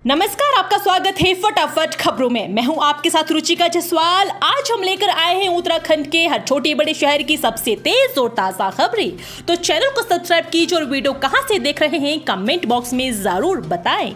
नमस्कार, आपका स्वागत है फटाफट खबरों में। मैं हूं आपके साथ रुचिका जसवाल। आज हम लेकर आए हैं उत्तराखंड के हर छोटे बड़े शहर की सबसे तेज और ताजा खबरें। तो चैनल को सब्सक्राइब कीजिए और वीडियो कहां से देख रहे हैं कमेंट बॉक्स में जरूर बताएं।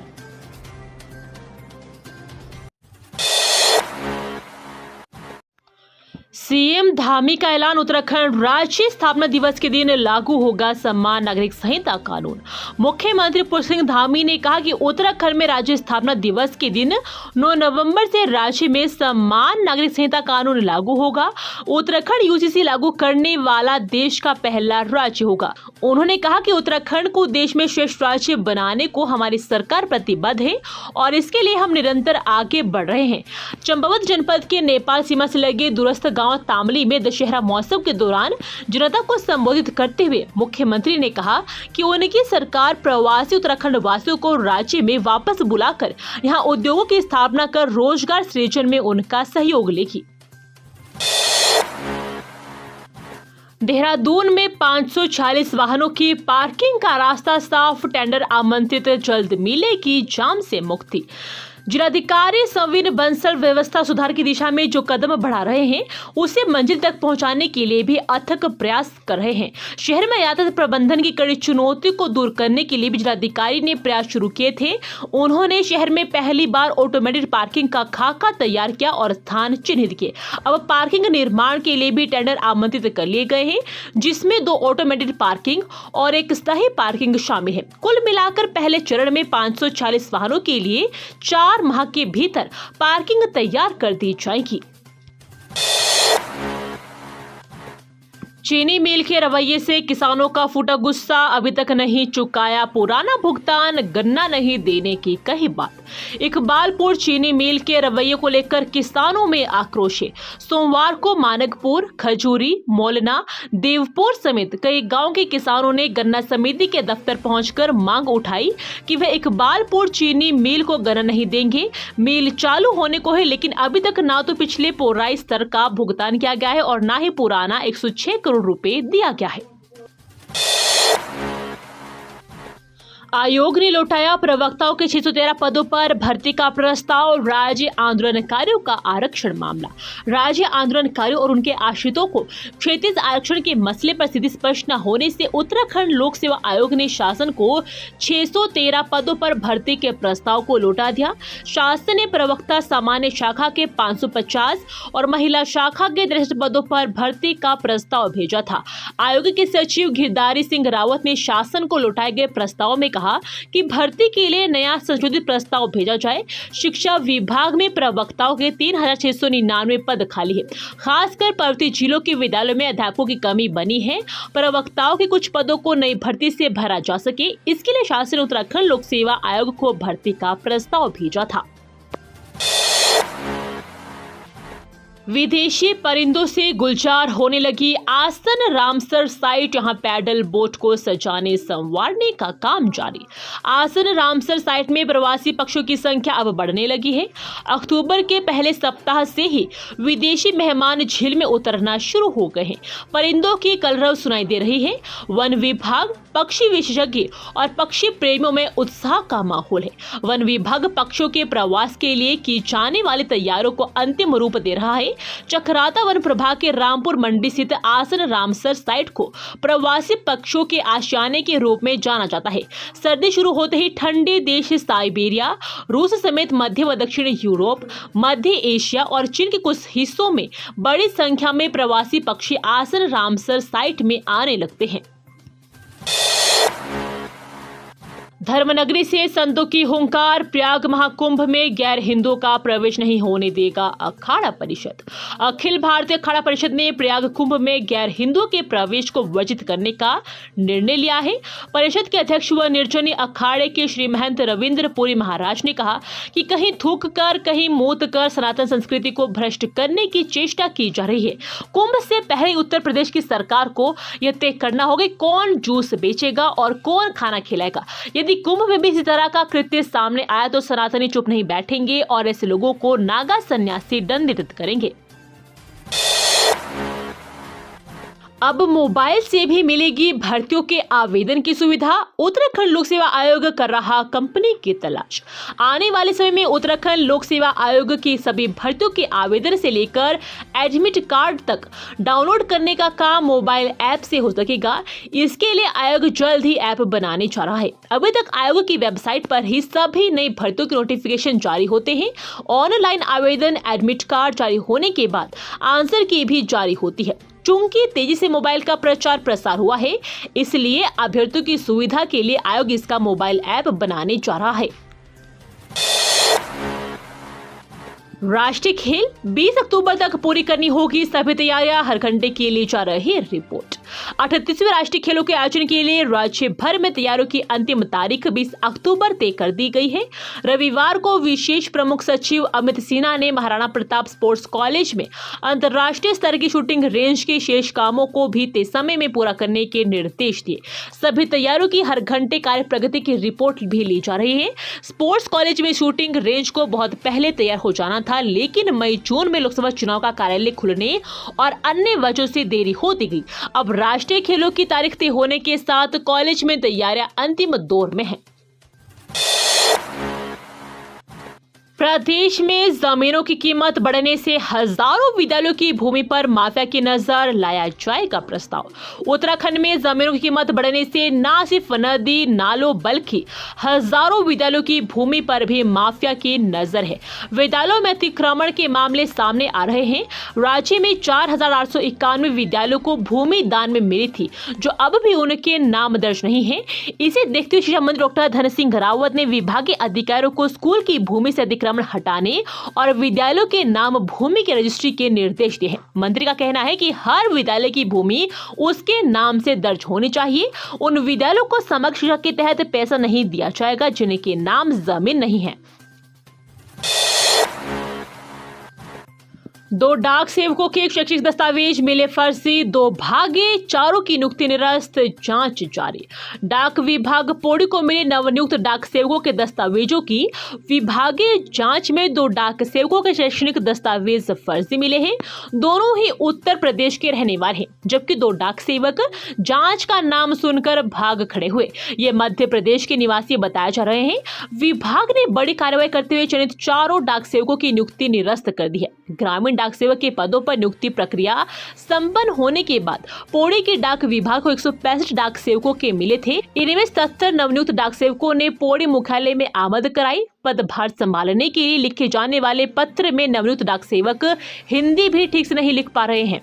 सीएम धामी का ऐलान, उत्तराखंड राज्य स्थापना दिवस के दिन लागू होगा सम्मान नागरिक संहिता कानून। मुख्यमंत्री पुष्कर सिंह धामी ने कहा कि उत्तराखंड में राज्य स्थापना दिवस के दिन 9 नवंबर से राज्य में सम्मान नागरिक संहिता कानून लागू होगा। उत्तराखंड यूजीसी लागू करने वाला देश का पहला राज्य होगा। उन्होंने कहा कि उत्तराखंड को देश में श्रेष्ठ राज्य बनाने को हमारी सरकार प्रतिबद्ध है और इसके लिए हम निरंतर आगे बढ़ रहे हैं। चंपावत जनपद के नेपाल सीमा से लगे दूरस्थ गांव तामली में दशहरा महोत्सव के दौरान जनता को संबोधित करते हुए मुख्यमंत्री ने कहा कि उनकी सरकार प्रवासी उत्तराखंड वासियों को राज्य में वापस बुलाकर यहां उद्योगों की स्थापना कर रोजगार सृजन में उनका सहयोग लेगी। देहरादून में 540 वाहनों की पार्किंग का रास्ता साफ, टेंडर आमंत्रित, जल्द मिलेगी जाम से मुक्ति। जिलाधिकारी संविन बंसल व्यवस्था सुधार की दिशा में जो कदम बढ़ा रहे हैं उसे मंजिल तक पहुंचाने के लिए भी अथक प्रयास कर रहे हैं। शहर में यातायात प्रबंधन की कड़ी चुनौती को दूर करने के लिए भी जिलाधिकारी ने प्रयास शुरू किए थे। उन्होंने शहर में पहली बार ऑटोमेटेड पार्किंग का खाका तैयार किया और स्थान चिन्हित किए। अब पार्किंग निर्माण के लिए भी टेंडर आमंत्रित कर लिए गए हैं, जिसमें 2 ऑटोमेटेड पार्किंग और 1 स्थायी पार्किंग शामिल है। कुल मिलाकर पहले चरण में 540 वाहनों के लिए 4 माह के भीतर पार्किंग तैयार कर दी जाएगी। चीनी मिल के रवैये से किसानों का फूटा गुस्सा, अभी तक नहीं चुकाया पुराना भुगतान, गन्ना नहीं देने की कही बात। इकबालपुर चीनी मिल के रवैये को लेकर किसानों में आक्रोश है। सोमवार को मानकपुर, खजूरी, मोलना, देवपुर समेत कई गांव के किसानों ने गन्ना समिति के दफ्तर पहुंचकर मांग उठाई कि वे इकबालपुर चीनी मिल को गन्ना नहीं देंगे। मिल चालू होने को है, लेकिन अभी तक ना तो पिछले पोराई स्तर का भुगतान किया गया है और ना ही पुराना 106 करोड़ रुपए दिया गया है। आयोग ने लौटाया प्रवक्ताओं के 613 पदों पर भर्ती का प्रस्ताव, राज्य आंदोलनकारियों का आरक्षण मामला। राज्य आंदोलनकारियों और उनके आश्रितों को क्षेत्रीय आरक्षण के मसले पर स्थिति स्पष्ट न होने से उत्तराखंड लोक सेवा आयोग ने शासन को 613 पदों पर भर्ती के प्रस्ताव को लौटा दिया। शासन ने प्रवक्ता सामान्य शाखा के 550 और महिला शाखा के 63 पदों पर भर्ती का प्रस्ताव भेजा था। आयोग के सचिव गिरधारी सिंह रावत ने शासन को लौटाए गए प्रस्ताव में कहा कि भर्ती के लिए नया संशोधित प्रस्ताव भेजा जाए। शिक्षा विभाग में प्रवक्ताओं के 3699 पद खाली है। खासकर पर्वतीय जिलों के विद्यालयों में अध्यापकों की कमी बनी है। प्रवक्ताओं के कुछ पदों को नई भर्ती से भरा जा सके, इसके लिए शासन ने उत्तराखंड लोक सेवा आयोग को भर्ती का प्रस्ताव भेजा था। विदेशी परिंदों से गुलजार होने लगी आसन रामसर साइट, यहां पैडल बोट को सजाने संवारने का काम जारी। आसन रामसर साइट में प्रवासी पक्षियों की संख्या अब बढ़ने लगी है। अक्टूबर के पहले सप्ताह से ही विदेशी मेहमान झील में उतरना शुरू हो गए हैं। परिंदों की कलरव सुनाई दे रही है। वन विभाग, पक्षी विशेषज्ञ और पक्षी प्रेमियों में उत्साह का माहौल है। वन विभाग पक्षियों के प्रवास के लिए की जाने वाली तैयारियों को अंतिम रूप दे रहा है। चक्राता वन प्रभाग के रामपुर मंडी स्थित आसन रामसर साइट को प्रवासी पक्षियों के आशियाने के रूप में जाना जाता है। सर्दी शुरू होते ही ठंडे देश साइबेरिया, रूस समेत मध्य व दक्षिण यूरोप, मध्य एशिया और चीन के कुछ हिस्सों में बड़ी संख्या में प्रवासी पक्षी आसन रामसर साइट में आने लगते हैं। धर्मनगरी से संतों की हुंकार, प्रयाग महाकुंभ में गैर हिंदुओं का प्रवेश नहीं होने देगा अखाड़ा परिषद। अखिल भारतीय अखाड़ा परिषद ने प्रयाग कुंभ में गैर हिंदुओं के प्रवेश को वर्जित करने का निर्णय लिया है। परिषद के अध्यक्ष व निर्जनी अखाड़े के श्री महंत रविंद्र पुरी महाराज ने कहा कि कहीं थूक कर, कहीं मूत कर सनातन संस्कृति को भ्रष्ट करने की चेष्टा की जा रही है। कुंभ से पहले उत्तर प्रदेश की सरकार को यह तय करना होगा कौन जूस बेचेगा और कौन खाना खिलाएगा। यदि कुंभ में भी इसी तरह का कृत्य सामने आया तो सनातनी चुप नहीं बैठेंगे और ऐसे लोगों को नागा सन्यासी दंडित करेंगे। अब मोबाइल से भी मिलेगी भर्तियों के आवेदन की सुविधा। उत्तराखंड लोक सेवा आयोग कर रहा कंपनी की तलाश। आने वाले समय में उत्तराखंड लोक सेवा आयोग की सभी भर्तियों के आवेदन से लेकर एडमिट कार्ड तक डाउनलोड करने का काम मोबाइल ऐप से हो सकेगा। इसके लिए आयोग जल्द ही ऐप बनाने जा रहा है। अभी तक आयोग की वेबसाइट पर ही सभी नई भर्तियों के नोटिफिकेशन जारी होते हैं। ऑनलाइन आवेदन एडमिट कार्ड जारी होने के बाद आंसर की भी जारी होती है। चूंकि तेजी से मोबाइल का प्रचार प्रसार हुआ है, इसलिए अभ्यर्थियों की सुविधा के लिए आयोग इसका मोबाइल ऐप बनाने जा रहा है। राष्ट्रीय खेल 20 अक्टूबर तक पूरी करनी होगी सभी तैयारियां, हर घंटे के लिए जा रही रिपोर्ट। 38वें राष्ट्रीय खेलों के आयोजन के लिए राज्य भर में तैयारियों की अंतिम तारीख 20 अक्टूबर तय कर दी गई है। रविवार को विशेष प्रमुख सचिव अमित सिन्हा ने महाराणा प्रताप स्पोर्ट्स कॉलेज में अंतर्राष्ट्रीय स्तर की शूटिंग रेंज के शेष कामों को भी तय समय में पूरा करने के निर्देश दिए। सभी तैयारियों की हर घंटे कार्य प्रगति की रिपोर्ट भी ली जा रही है। स्पोर्ट्स कॉलेज में शूटिंग रेंज को बहुत पहले तैयार हो जाना था, लेकिन मई जून में लोकसभा चुनाव का कार्यालय खुलने और अन्य वजहों से देरी होती गई। अब राष्ट्रीय खेलों की तारीख तय होने के साथ कॉलेज में तैयारियां अंतिम दौर में हैं। प्रदेश में जमीनों की कीमत बढ़ने से हजारों विद्यालयों की भूमि पर माफिया की नजर, लाया जाएगा प्रस्ताव। उत्तराखंड में जमीनों की कीमत बढ़ने से न सिर्फ नदी नालों बल्कि हजारों विद्यालयों की भूमि पर भी माफिया की नजर है। विद्यालयों में अतिक्रमण के मामले सामने आ रहे हैं। राज्य में 4,891 विद्यालयों को भूमि दान में मिली थी, जो अब भी उनके नाम दर्ज नहीं है। इसे देखते हुए शिक्षा मंत्री डॉक्टर धन सिंह रावत ने विभागीय अधिकारियों को स्कूल की भूमि से अतिक्रमण हटाने और विद्यालयों के नाम भूमि के रजिस्ट्री के निर्देश दिए हैं। मंत्री का कहना है कि हर विद्यालय की भूमि उसके नाम से दर्ज होनी चाहिए। उन विद्यालयों को समग्र शिक्षा के तहत पैसा नहीं दिया जाएगा जिनके नाम जमीन नहीं है। 2 डाक सेवकों के शैक्षिक दस्तावेज मिले फर्जी, 2 भागे, चारों की नियुक्ति निरस्त, जांच जारी। डाक विभाग पौड़ी को मिले नवनियुक्त डाक सेवकों के दस्तावेजों की विभागीय जांच में 2 डाक सेवकों के शैक्षणिक दस्तावेज फर्जी मिले हैं। दोनों ही उत्तर प्रदेश के रहने वाले हैं, जबकि 2 डाक सेवक जांच का नाम सुनकर भाग खड़े हुए। ये मध्य प्रदेश के निवासी बताए जा रहे हैं। विभाग ने बड़ी कार्रवाई करते हुए चयनित 4 डाक सेवकों की नियुक्ति निरस्त कर दी है। ग्रामीण डाक सेवक के पदों पर नियुक्ति प्रक्रिया संपन्न होने के बाद पौड़ी के डाक विभाग को 165 डाक सेवकों के मिले थे। इनमें 77 नवनियुक्त डाक सेवकों ने पौड़ी मुख्यालय में आमद कराई। पदभार संभालने के लिए लिखे जाने वाले पत्र में नवनियुक्त डाक सेवक हिंदी भी ठीक से नहीं लिख पा रहे हैं।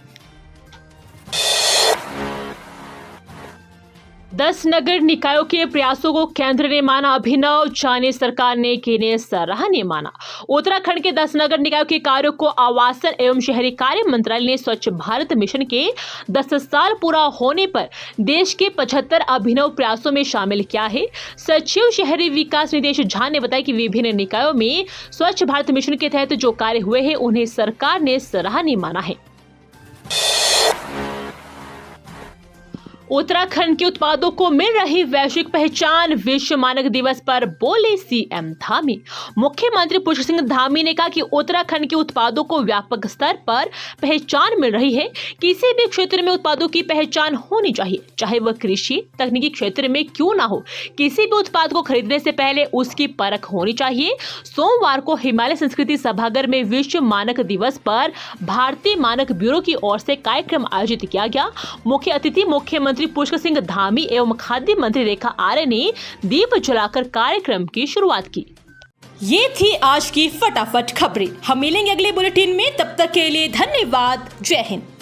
10 नगर निकायों के प्रयासों को केंद्र ने माना अभिनव, जाने सरकार ने किन्हें सराहनीय माना। उत्तराखंड के 10 नगर निकायों के कार्यों को आवासन एवं शहरी कार्य मंत्रालय ने स्वच्छ भारत मिशन के 10 साल पूरा होने पर देश के 75 अभिनव प्रयासों में शामिल किया है। सचिव शहरी विकास निदेश झा ने बताया कि विभिन्न निकायों में स्वच्छ भारत मिशन के तहत जो कार्य हुए हैं उन्हें सरकार ने सराहनीय माना है। उत्तराखंड के उत्पादों को मिल रही वैश्विक पहचान, विश्व मानक दिवस पर बोले सीएम धामी। मुख्यमंत्री पुष्कर सिंह धामी ने कहा कि उत्तराखंड के उत्पादों को व्यापक स्तर पर पहचान मिल रही है। किसी भी क्षेत्र में उत्पादों की पहचान होनी चाहिए, चाहे वह कृषि तकनीकी क्षेत्र में क्यों ना हो। किसी भी उत्पाद को खरीदने से पहले उसकी परख होनी चाहिए। सोमवार को हिमालय संस्कृति सभागार में विश्व मानक दिवस पर भारतीय मानक ब्यूरो की ओर से कार्यक्रम आयोजित किया गया। मुख्य अतिथि मुख्यमंत्री पुष्कर सिंह धामी एवं खाद्य मंत्री रेखा आर्य ने दीप जलाकर कार्यक्रम की शुरुआत की। ये थी आज की फटाफट खबरें। हम मिलेंगे अगले बुलेटिन में, तब तक के लिए धन्यवाद। जय हिंद।